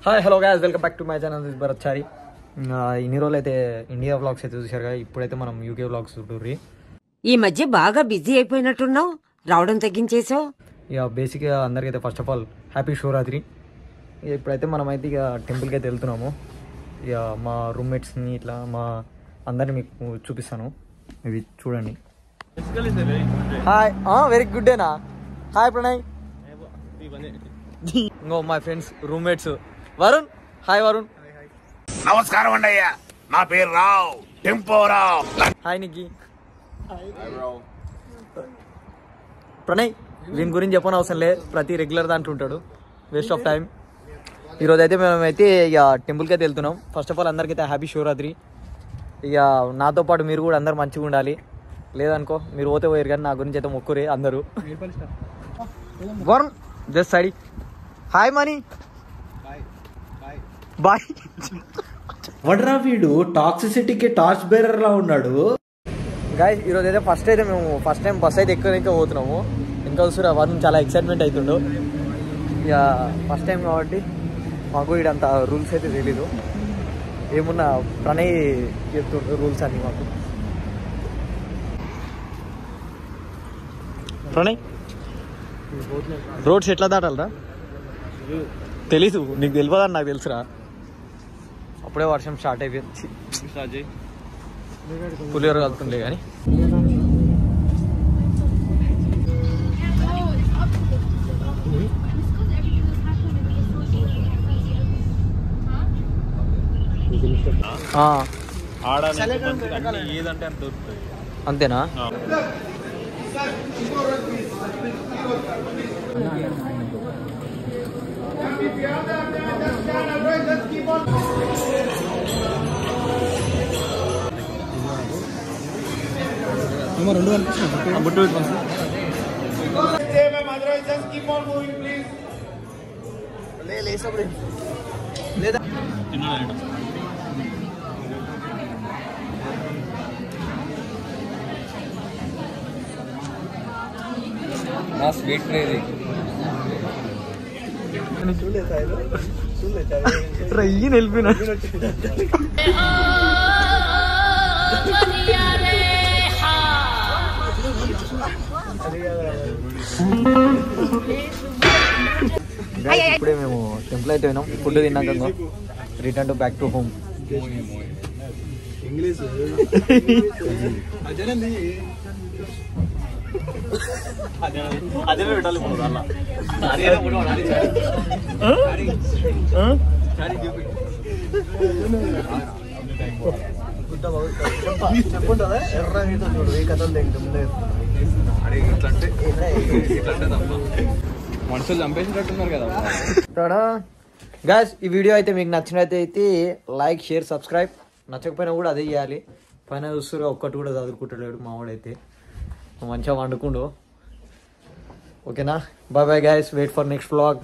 Hi hello guys, welcome back to my channel. This Bharat Chari. ఇన్ని రోజులు అయితే ఇండియా వ్లాగ్స్ అయితే చూసారు కదా, ఇప్పుడైతే మనం యూకే వ్లాగ్స్ చూడూరి. ఈ మధ్య బాగా బిజీ అయిపోయినట్టున్నావు, రావడం తగ్గించేసావు. ఇక బేసిక్గా అందరికైతే first of all happy Shivaratri. ఇప్పుడైతే మనం అయితే ఇక టెంపుల్కి అయితే వెళ్తున్నాము. ఇక మా రూమ్మేట్స్ని ఇట్లా మా అందరిని మీకు చూపిస్తాను, ఇది చూడండి. హాయ్, వెరీ గుడ్ డేనా. హాయ్ ప్రణయ్. ఇంకో my friends roommates Varun. Hi Varun. నమస్కారం అండి అయ్యా, నా పేరు రావ్, టెంపోరావ్. హాయ్ నిక్కి. ప్రణయ్ వీని గురించి చెప్పని అవసరం లేదు, ప్రతి రెగ్యులర్ దాంట్లో ఉంటాడు, వేస్ట్ ఆఫ్ టైం. ఈరోజు అయితే మేమైతే ఇక టెంపుల్కి అయితే వెళ్తున్నాం. ఫస్ట్ ఆఫ్ ఆల్ అందరికైతే హ్యాపీ శివరాత్రి. ఇక నాతో పాటు మీరు కూడా అందరు మంచిగా ఉండాలి, లేదనుకో మీరు పోతే పోయారు కానీ నా గురించి అయితే మొక్కురే అందరూ. Varun just side. Hi Mani. Bye. వడ్రా వీడు టాక్సిసిటీకి టార్చ్ బేరర్ లా ఉన్నాడు. గాయ్స్ ఈరోజు అయితే ఫస్ట్ టైం బస్ అయితే ఇంకా పోతున్నాము. ఇంకా చూసారా వరుణ్ చాలా ఎక్సైట్మెంట్ అవుతుండు. ఇక ఫస్ట్ టైం కాబట్టి మాకు ఇడంత రూల్స్ అయితే తెలీదు, ఏమున్నా ప్రణయ్ చెప్తుండ్రు రూల్స్ అన్ని మాకు. ప్రణయ్ రోడ్స్ ఎట్లా దాటాలరా తెలీదు, నీకు తెలియదని నాకు తెలుసురా. అప్పుడే వర్షం స్టార్ట్ అయిపోయింది, పులిహోర కలుతుండే కానీ. అంతేనా. లేదా స్వీట్ రయ్యి నిలిపిన ఇప్పుడే మేము టెంపుల్ అయితే పోయినాం. ఫుడ్ తిన్నాక return to back to home. English చెప్పుంటుందా ఎర్ర చూడు ఈ కథలు దగ్గర ముందే మనుషులు చంపేసినట్టున్నారు కదా. గాయ్స్ ఈ వీడియో అయితే మీకు నచ్చినట్టయితే లైక్, షేర్, సబ్స్క్రైబ్. నచ్చకపోయినా కూడా అదే చేయాలి. పైన చూస్తుగా ఒక్కటి కూడా చదువుకుంటలేడు మావాడైతే, మంచిగా వండుకుండు. ఓకేనా. Bye bye guys, wait for next vlog.